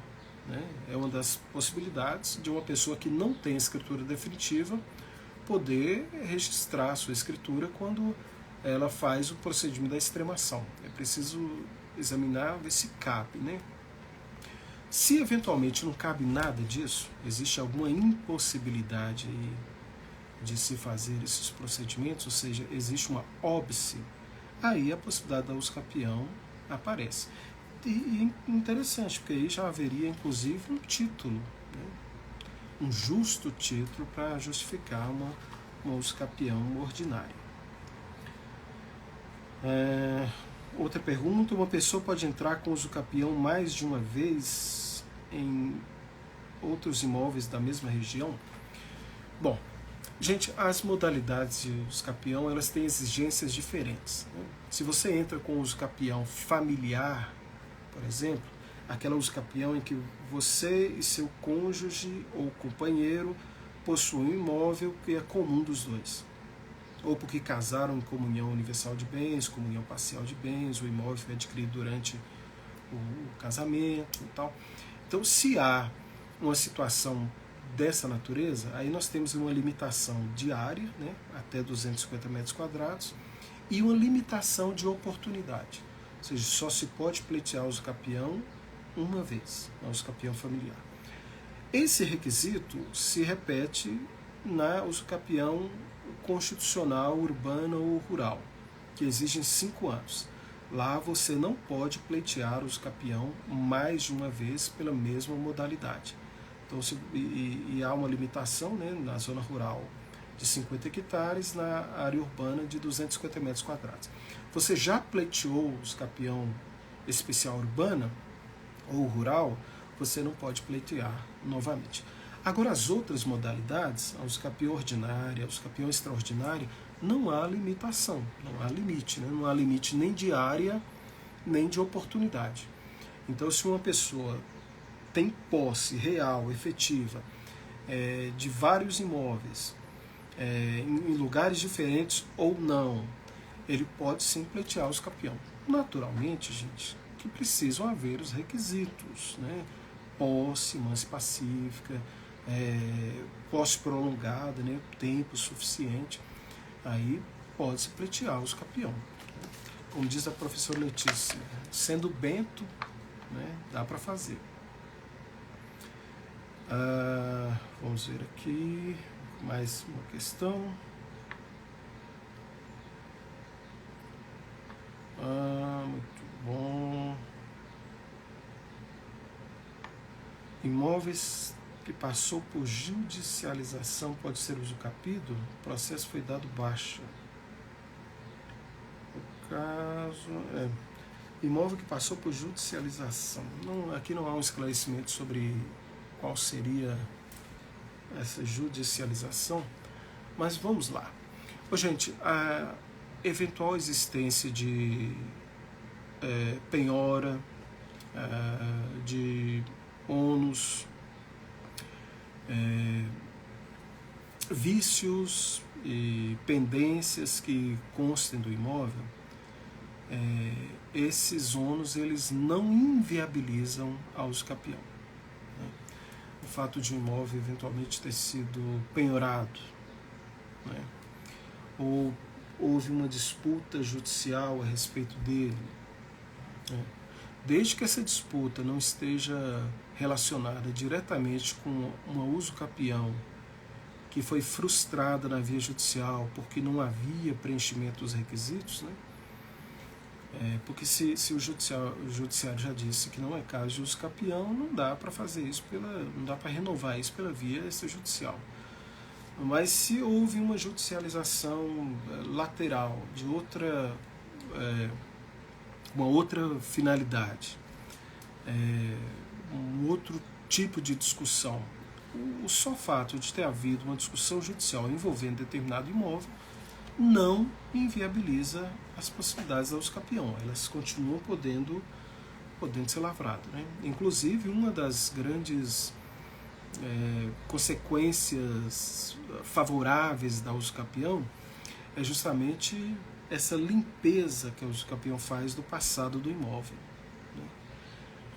Né? É uma das possibilidades de uma pessoa que não tem escritura definitiva poder registrar a sua escritura quando ela faz o procedimento da extremação. É preciso examinar, ver se cabe. Né? Se eventualmente não cabe nada disso, existe alguma impossibilidade de se fazer esses procedimentos, ou seja, existe uma óbice, aí a possibilidade da uso capião aparece. E interessante, porque aí já haveria inclusive um título, né? Um justo título para justificar uma uso capião ordinária. Outra pergunta, uma pessoa pode entrar com uso capião mais de uma vez em outros imóveis da mesma região? Bom, gente, as modalidades de uso capião, elas têm exigências diferentes. Né? Se você entra com uso capião familiar, por exemplo, aquela uso capião em que você e seu cônjuge ou companheiro possuem um imóvel que é comum dos dois, ou porque casaram em comunhão universal de bens, comunhão parcial de bens, o imóvel foi adquirido durante o casamento e tal. Então, se há uma situação dessa natureza, aí nós temos uma limitação de área, né, até 250 metros quadrados, e uma limitação de oportunidade. Ou seja, só se pode pleitear uso capião uma vez, uso capião familiar. Esse requisito se repete na uso capião constitucional, urbana ou rural, que exigem 5 anos. Lá você não pode pleitear uso capião mais de uma vez pela mesma modalidade. Então, há uma limitação, né, na zona rural de 50 hectares, na área urbana de 250 metros quadrados. Você já pleiteou uso capião especial urbana ou rural, você não pode pleitear novamente. Agora, as outras modalidades, a uso capião ordinária, a uso capião extraordinária, não há limitação, não há limite, né? Não há limite nem de área, nem de oportunidade. Então, se uma pessoa tem posse real, efetiva, de vários imóveis, em lugares diferentes ou não, ele pode sim pleitear uso capião. Naturalmente, gente, que precisam haver os requisitos, né? Posse, mansa pacífica, posse prolongada, né? Tempo suficiente, aí pode-se pleitear uso capião. Como diz a professora Letícia, sendo bento, né, dá para fazer. Vamos ver aqui mais uma questão. Muito bom. Imóveis que passou por judicialização pode ser usucapido? O processo foi dado baixa. No caso, imóvel que passou por judicialização. Aqui não há um esclarecimento sobre qual seria essa judicialização, mas vamos lá. Gente, a eventual existência de penhora, de ônus, vícios e pendências que constem do imóvel, esses ônus eles não inviabilizam a uso capião. Né? O fato de um imóvel eventualmente ter sido penhorado, né? Ou houve uma disputa judicial a respeito dele, né? Desde que essa disputa não esteja relacionada diretamente com uma uso capião que foi frustrada na via judicial porque não havia preenchimento dos requisitos, né? Porque se o judiciário já disse que não é caso de uso capião, não dá para fazer isso não dá para renovar isso pela via extrajudicial. Mas se houve uma judicialização lateral de uma outra finalidade, um outro tipo de discussão, o só fato de ter havido uma discussão judicial envolvendo determinado imóvel não inviabiliza as possibilidades da uso capião. Elas continuam podendo ser lavradas, né? Inclusive, uma das grandes consequências favoráveis da uso capião é justamente essa limpeza que a uso capião faz do passado do imóvel, né?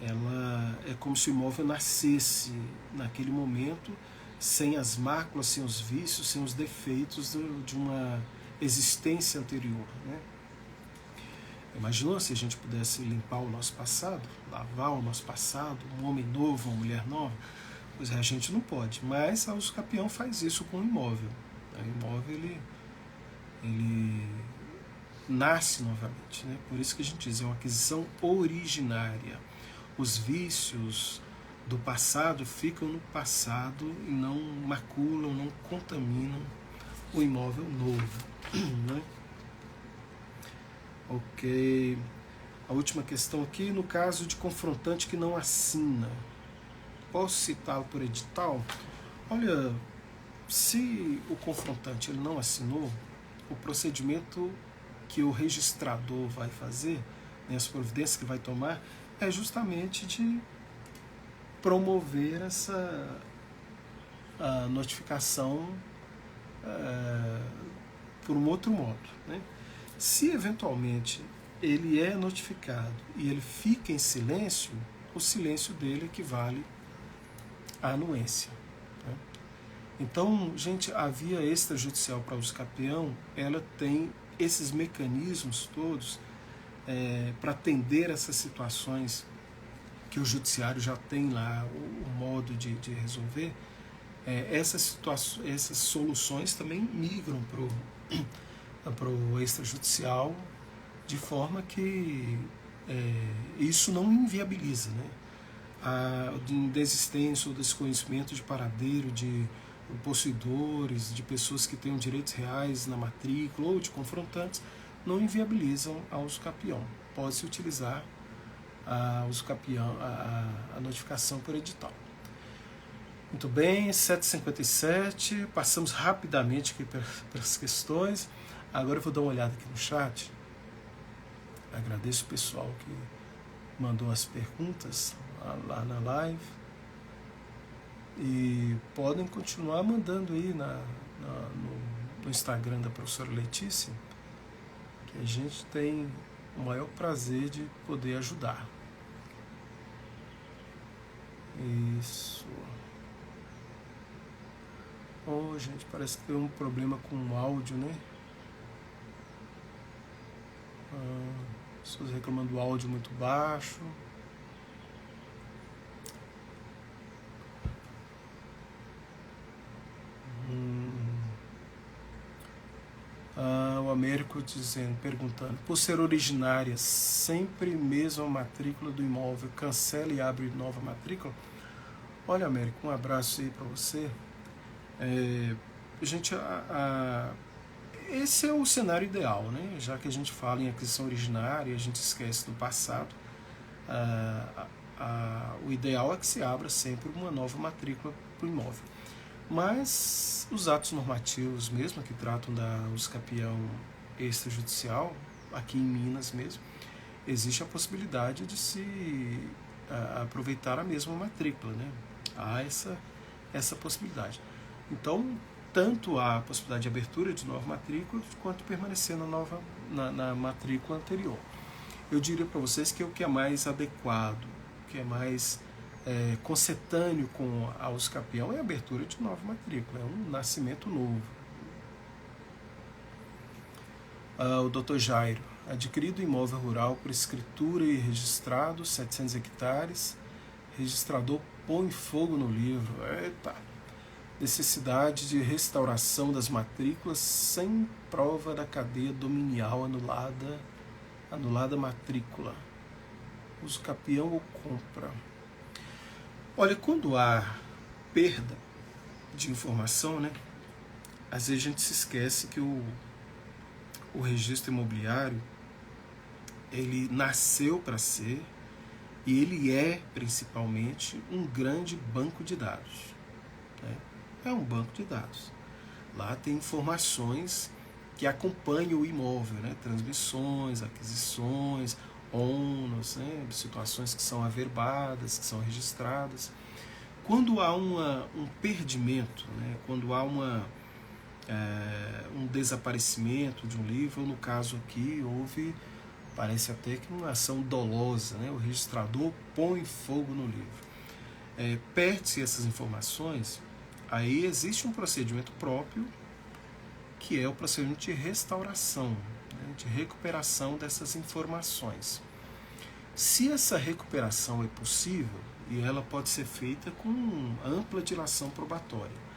Ela é como se o imóvel nascesse naquele momento sem as máculas, sem os vícios, sem os defeitos de uma existência anterior, né? Imaginou se a gente pudesse limpar o nosso passado, lavar o nosso passado, um homem novo, uma mulher nova? Pois é, a gente não pode, mas a uso capião faz isso com o imóvel. O imóvel ele nasce novamente, né? Por isso que a gente diz, é uma aquisição originária. Os vícios do passado ficam no passado e não maculam, não contaminam o imóvel novo, né? Ok. A última questão aqui, no caso de confrontante que não assina, posso citá-lo por edital? Olha, se o confrontante ele não assinou, o procedimento que o registrador vai fazer, né, as providências que vai tomar, é justamente de promover essa notificação por um outro modo, né? Se eventualmente ele é notificado e ele fica em silêncio, o silêncio dele equivale à anuência, né? Então, gente, a via extrajudicial para uso capião, ela tem esses mecanismos todos para atender essas situações que o judiciário já tem lá o modo de resolver. Essas soluções também migram para o extrajudicial, de forma que isso não inviabiliza, né, a desistência ou desconhecimento de paradeiro de possuidores, de pessoas que tenham direitos reais na matrícula ou de confrontantes, não inviabilizam a uso capião. Pode-se utilizar a uso capião, a notificação por edital. Muito bem, 7h57, passamos rapidamente aqui pelas questões. Agora eu vou dar uma olhada aqui no chat. Agradeço o pessoal que mandou as perguntas lá na live. E podem continuar mandando aí no Instagram da professora Letícia, que a gente tem o maior prazer de poder ajudar. Isso. Oh, gente, parece que tem um problema com o áudio, né? Pessoas reclamando do áudio muito baixo. O Américo perguntando, por ser originária, sempre mesmo a matrícula do imóvel, cancela e abre nova matrícula? Olha, Américo, um abraço aí para você. Gente, esse é o cenário ideal, né? Já que a gente fala em aquisição originária, a gente esquece do passado. O ideal é que se abra sempre uma nova matrícula para o imóvel. Mas os atos normativos mesmo, que tratam da uso capião extrajudicial, aqui em Minas mesmo, existe a possibilidade de se aproveitar a mesma matrícula, né? Há essa possibilidade. Então, tanto há a possibilidade de abertura de nova matrícula, quanto permanecer na matrícula anterior. Eu diria para vocês que o que é mais adequado, o que é mais concetâneo com a uso capião é a abertura de nova matrícula, é um nascimento novo. O Dr. Jairo, adquirido imóvel rural por escritura e registrado, 700 hectares, registrador põe fogo no livro. Eita! Necessidade de restauração das matrículas sem prova da cadeia dominial anulada a matrícula. Uso capião ou compra. Olha, quando há perda de informação, né, às vezes a gente se esquece que o registro imobiliário, ele nasceu para ser, e ele é principalmente um grande banco de dados, né? É um banco de dados. Lá tem informações que acompanham o imóvel, né? Transmissões, aquisições, ônus, né? Situações que são averbadas, que são registradas. Quando há um perdimento, né? Quando há um desaparecimento de um livro, ou no caso aqui houve, parece até que uma ação dolosa, né? O registrador põe fogo no livro. Perde-se essas informações, aí existe um procedimento próprio, que é o procedimento de restauração, né? De recuperação dessas informações. Se essa recuperação é possível, e ela pode ser feita com ampla dilação probatória,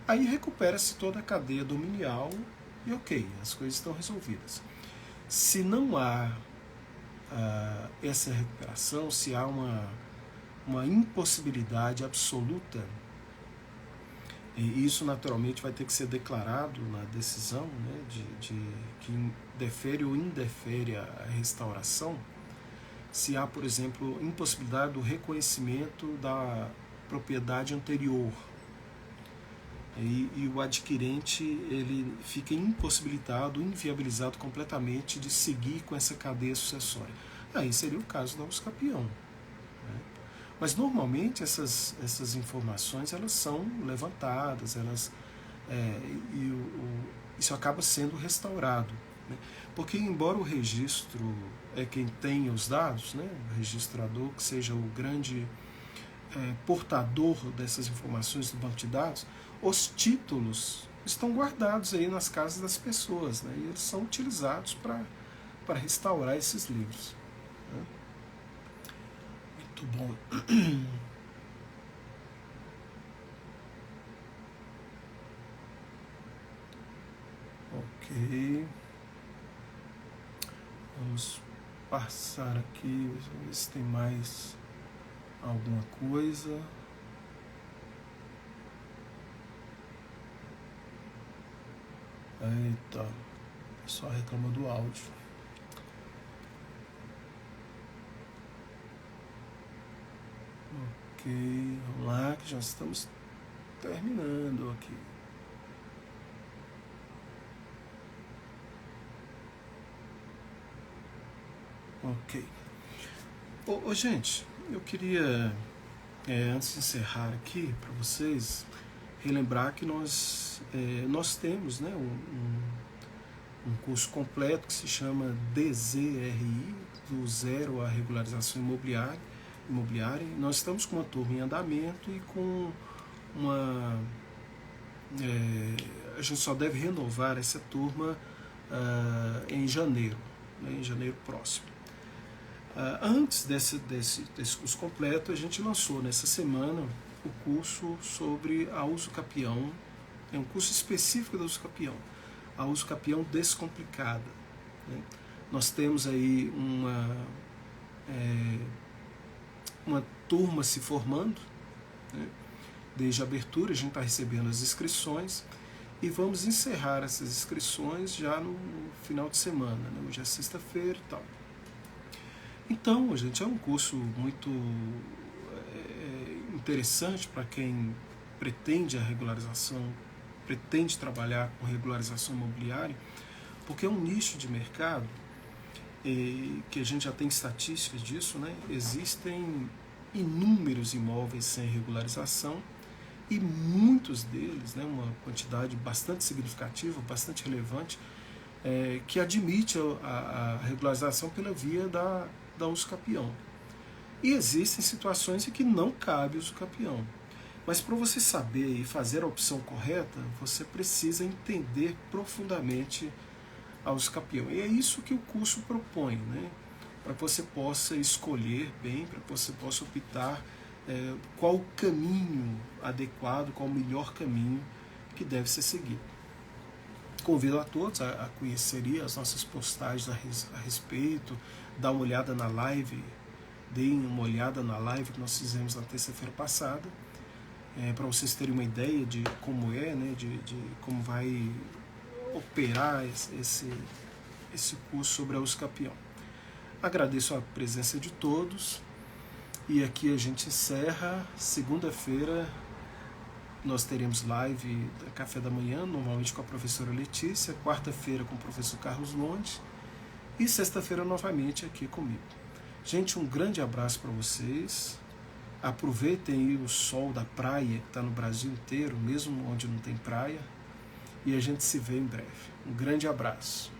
aí recupera-se toda a cadeia dominial e ok, as coisas estão resolvidas. Se não há essa recuperação, se há uma impossibilidade absoluta, e isso naturalmente vai ter que ser declarado na decisão, né, de que defere ou indefere a restauração. Se há, por exemplo, impossibilidade do reconhecimento da propriedade anterior, e o adquirente ele fica impossibilitado, inviabilizado completamente de seguir com essa cadeia sucessória. Aí seria o caso da uso capião, né? Mas normalmente essas informações elas são levantadas, isso acaba sendo restaurado, né? Porque embora o registro é quem tem os dados, né? O registrador que seja o grande portador dessas informações do banco de dados, os títulos estão guardados aí nas casas das pessoas, né? E eles são utilizados para restaurar esses livros, né? Muito bom. Ok. Vamos passar aqui, ver se tem mais alguma coisa. Eita, o pessoal reclama do áudio. Ok, vamos lá, que já estamos terminando aqui. Ok. Gente, eu queria, antes de encerrar aqui, para vocês, relembrar que nós temos, né, um curso completo que se chama DZRI, do zero à regularização imobiliária. Nós estamos com uma turma em andamento e com a gente só deve renovar essa turma em janeiro, né, em janeiro próximo. Antes desse curso completo, a gente lançou nessa semana o curso sobre a uso capião, é um curso específico da uso capião, a uso capião descomplicada, né? Nós temos aí uma turma se formando, né? Desde a abertura a gente está recebendo as inscrições e vamos encerrar essas inscrições já no final de semana, né? Hoje é sexta-feira e tal. Então, gente, é um curso muito interessante para quem pretende a regularização, pretende trabalhar com regularização imobiliária, porque é um nicho de mercado que a gente já tem estatísticas disso, né? Existem inúmeros imóveis sem regularização e muitos deles, né, uma quantidade bastante significativa, bastante relevante, que admite a regularização pela via da uso capião. E existem situações em que não cabe uso capião. Mas para você saber e fazer a opção correta, você precisa entender profundamente ao escapião. E é isso que o curso propõe, né? Para que você possa escolher bem, para que você possa optar qual o caminho adequado, qual o melhor caminho que deve ser seguido. Convido a todos a conhecerem as nossas postagens a respeito, dar uma olhada na live, deem uma olhada na live que nós fizemos na terça-feira passada, para vocês terem uma ideia de como é, né, de como vai operar esse curso sobre a Escapião. Agradeço a presença de todos e aqui a gente encerra. Segunda-feira nós teremos live da Café da Manhã, normalmente com a professora Letícia, quarta-feira com o professor Carlos Londe e sexta-feira novamente aqui comigo. Gente, um grande abraço para vocês. Aproveitem aí o sol da praia que está no Brasil inteiro, mesmo onde não tem praia. E a gente se vê em breve. Um grande abraço.